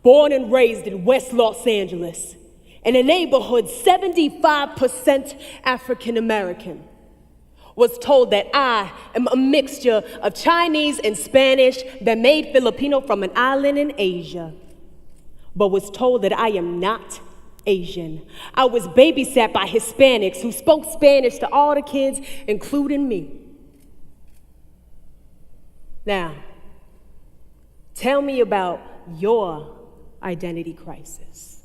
born and raised in West Los Angeles, in a neighborhood 75% African American, was told that I am a mixture of Chinese and Spanish that made Filipino from an island in Asia, but was told that I am not Asian. I was babysat by Hispanics who spoke Spanish to all the kids, including me. Now, tell me about your identity crisis.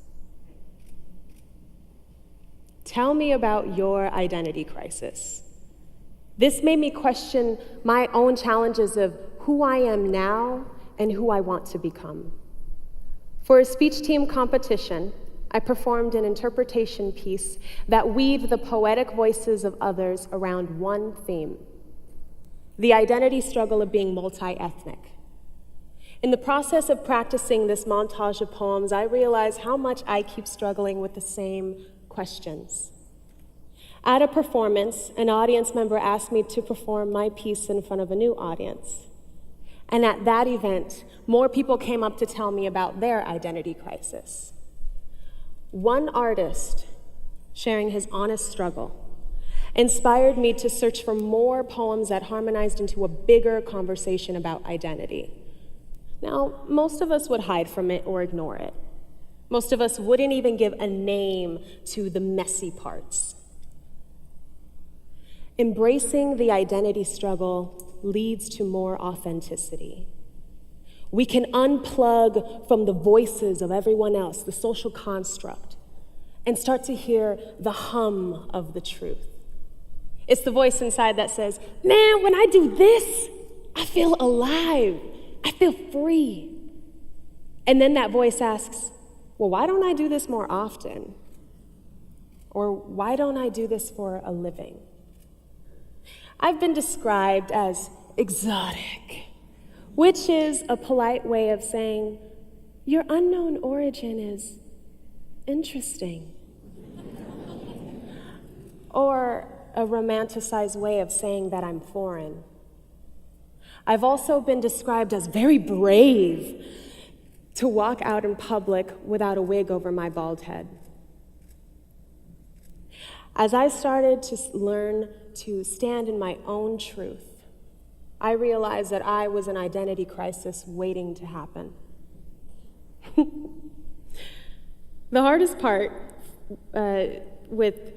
Tell me about your identity crisis. This made me question my own challenges of who I am now and who I want to become. For a speech team competition, I performed an interpretation piece that weaved the poetic voices of others around one theme: the identity struggle of being multi-ethnic. In the process of practicing this montage of poems, I realized how much I keep struggling with the same questions. At a performance, an audience member asked me to perform my piece in front of a new audience. And at that event, more people came up to tell me about their identity crisis. One artist, sharing his honest struggle, inspired me to search for more poems that harmonized into a bigger conversation about identity. Now, most of us would hide from it or ignore it. Most of us wouldn't even give a name to the messy parts. Embracing the identity struggle leads to more authenticity. We can unplug from the voices of everyone else, the social construct, and start to hear the hum of the truth. It's the voice inside that says, man, when I do this, I feel alive. I feel free. And then that voice asks, well, why don't I do this more often? Or why don't I do this for a living? I've been described as exotic, which is a polite way of saying your unknown origin is interesting. Or a romanticized way of saying that I'm foreign. I've also been described as very brave to walk out in public without a wig over my bald head. As I started to learn to stand in my own truth, I realized that I was an identity crisis waiting to happen. The hardest part with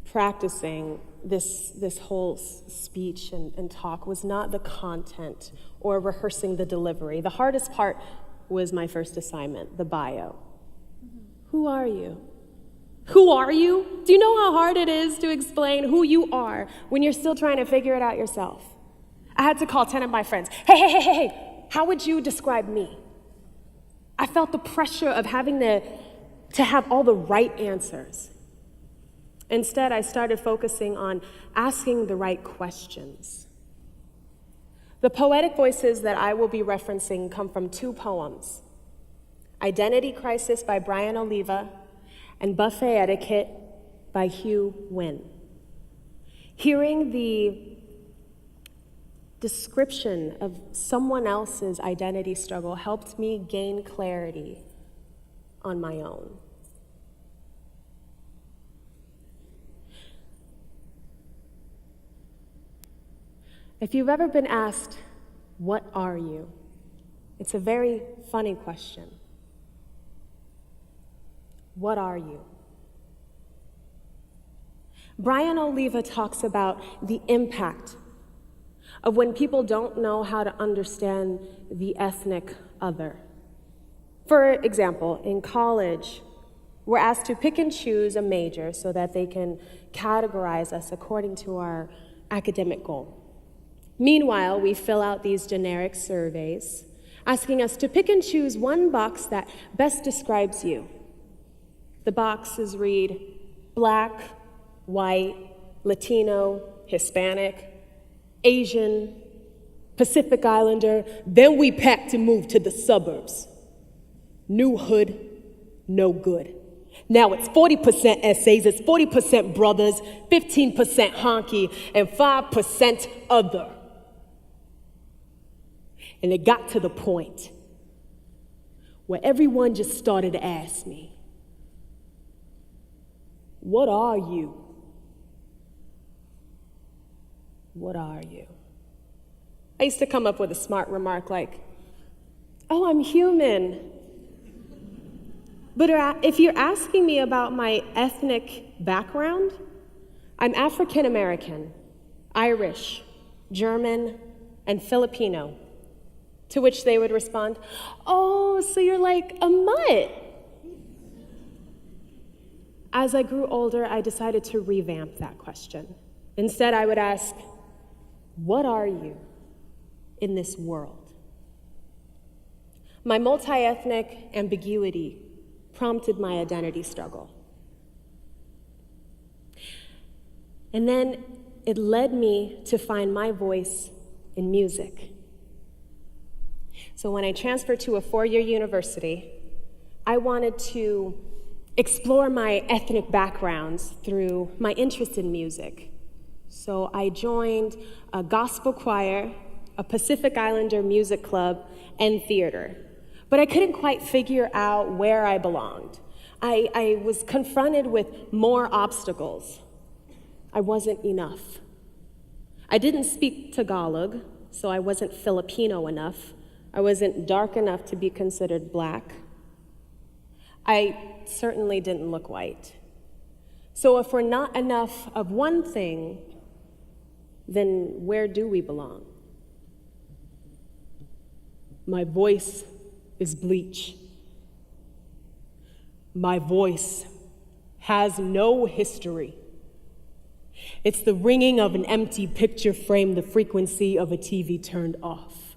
practicing this whole speech and talk was not the content or rehearsing the delivery. The hardest part was my first assignment, the bio. Who are you? Who are you? Do you know how hard it is to explain who you are when you're still trying to figure it out yourself? I had to call 10 of my friends. Hey, how would you describe me? I felt the pressure of having to have all the right answers. Instead, I started focusing on asking the right questions. The poetic voices that I will be referencing come from two poems: Identity Crisis by Brian Oliva and Buffet Etiquette by Hugh Wynn. Hearing the description of someone else's identity struggle helped me gain clarity on my own. If you've ever been asked, what are you? It's a very funny question. What are you? Brian Oliva talks about the impact of when people don't know how to understand the ethnic other. For example, in college, we're asked to pick and choose a major so that they can categorize us according to our academic goal. Meanwhile, we fill out these generic surveys asking us to pick and choose one box that best describes you. The boxes read Black, White, Latino, Hispanic, Asian, Pacific Islander. Then we packed and moved to the suburbs. New hood, no good. Now it's 40% essays, it's 40% brothers, 15% honky, and 5% other. And it got to the point where everyone just started to ask me, "What are you? What are you?" I used to come up with a smart remark like, "Oh, I'm human." But if you're asking me about my ethnic background, I'm African American, Irish, German, and Filipino. To which they would respond, "Oh, so you're like a mutt." As I grew older, I decided to revamp that question. Instead, I would ask, "What are you in this world?" My multi-ethnic ambiguity prompted my identity struggle. And then it led me to find my voice in music. So when I transferred to a 4-year university, I wanted to explore my ethnic backgrounds through my interest in music. So I joined a gospel choir, a Pacific Islander music club, and theater. But I couldn't quite figure out where I belonged. I was confronted with more obstacles. I wasn't enough. I didn't speak Tagalog, so I wasn't Filipino enough. I wasn't dark enough to be considered black. I certainly didn't look white. So if we're not enough of one thing, then where do we belong? My voice is bleach. My voice has no history. It's the ringing of an empty picture frame, the frequency of a TV turned off.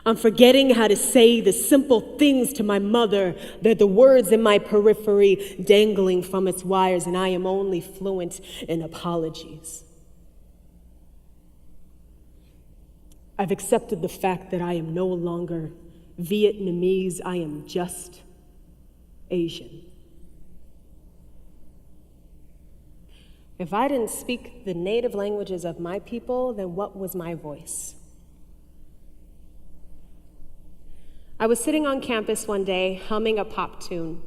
I'm forgetting how to say the simple things to my mother. They're the words in my periphery dangling from its wires, and I am only fluent in apologies. I've accepted the fact that I am no longer Vietnamese, I am just Asian. If I didn't speak the native languages of my people, then what was my voice? I was sitting on campus one day humming a pop tune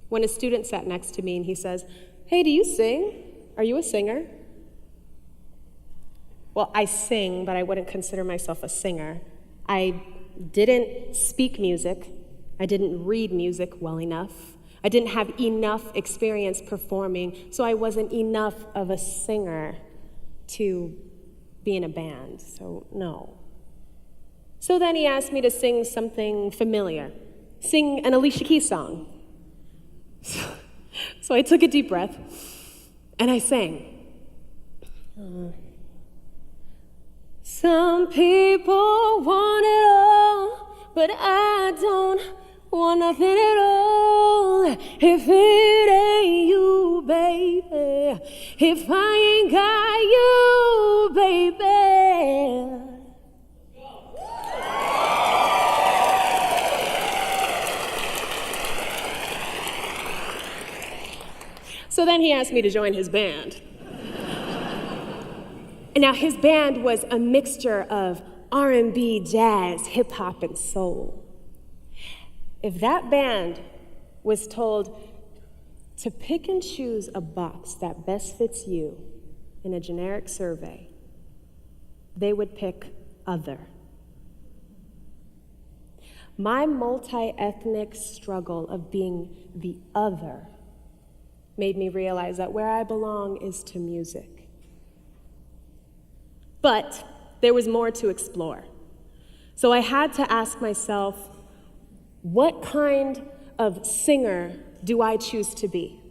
when a student sat next to me and he says, "Hey, do you sing? Are you a singer?" Well, I sing, but I wouldn't consider myself a singer. I didn't speak music. I didn't read music well enough. I didn't have enough experience performing, so I wasn't enough of a singer to be in a band, so no. So then he asked me to sing something familiar, sing an Alicia Keys song. So I took a deep breath, and I sang. Some people want it all, but I don't want nothing at all. If it ain't you, baby, if I ain't got you, baby. So then he asked me to join his band. And now his band was a mixture of R&B, jazz, hip hop, and soul. If that band was told to pick and choose a box that best fits you in a generic survey, they would pick other. My multi-ethnic struggle of being the other made me realize that where I belong is to music. But there was more to explore. So I had to ask myself, what kind of singer do I choose to be?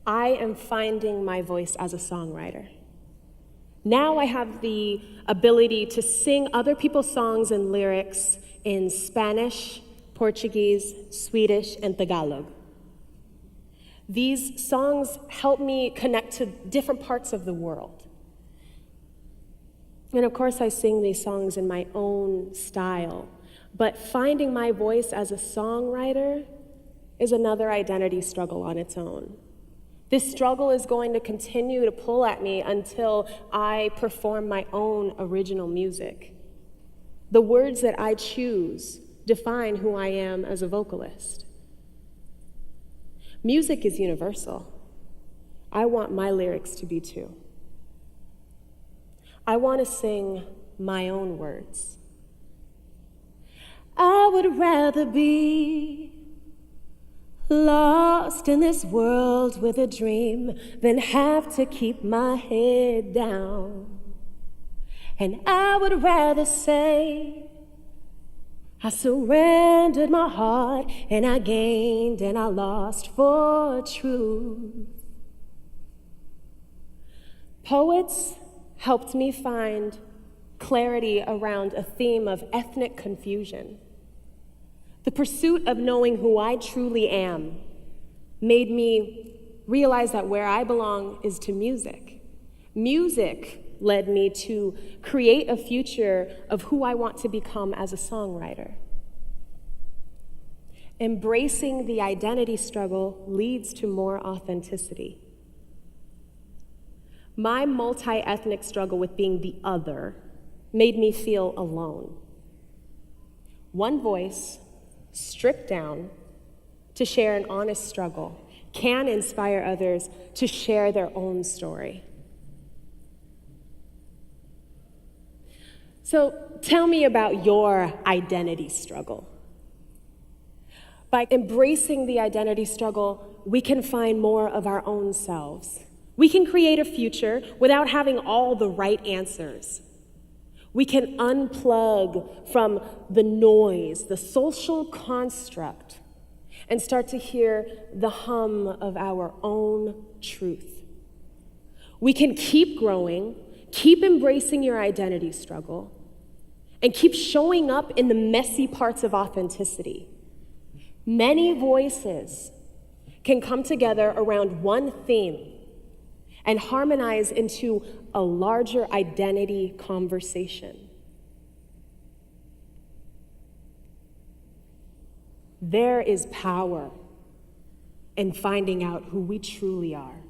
I am finding my voice as a songwriter. Now I have the ability to sing other people's songs and lyrics in Spanish, Portuguese, Swedish, and Tagalog. These songs help me connect to different parts of the world. And of course, I sing these songs in my own style, but finding my voice as a songwriter is another identity struggle on its own. This struggle is going to continue to pull at me until I perform my own original music. The words that I choose define who I am as a vocalist. Music is universal. I want my lyrics to be too. I want to sing my own words. I would rather be lost in this world with a dream than have to keep my head down. And I would rather say, I surrendered my heart and I gained and I lost for truth. Poets helped me find clarity around a theme of ethnic confusion. The pursuit of knowing who I truly am made me realize that where I belong is to music. Music led me to create a future of who I want to become as a songwriter. Embracing the identity struggle leads to more authenticity. My multi-ethnic struggle with being the other made me feel alone. One voice, stripped down to share an honest struggle, can inspire others to share their own story. So tell me about your identity struggle. By embracing the identity struggle, we can find more of our own selves. We can create a future without having all the right answers. We can unplug from the noise, the social construct, and start to hear the hum of our own truth. We can keep growing, keep embracing your identity struggle, and keep showing up in the messy parts of authenticity. Many voices can come together around one theme and harmonize into a larger identity conversation. There is power in finding out who we truly are.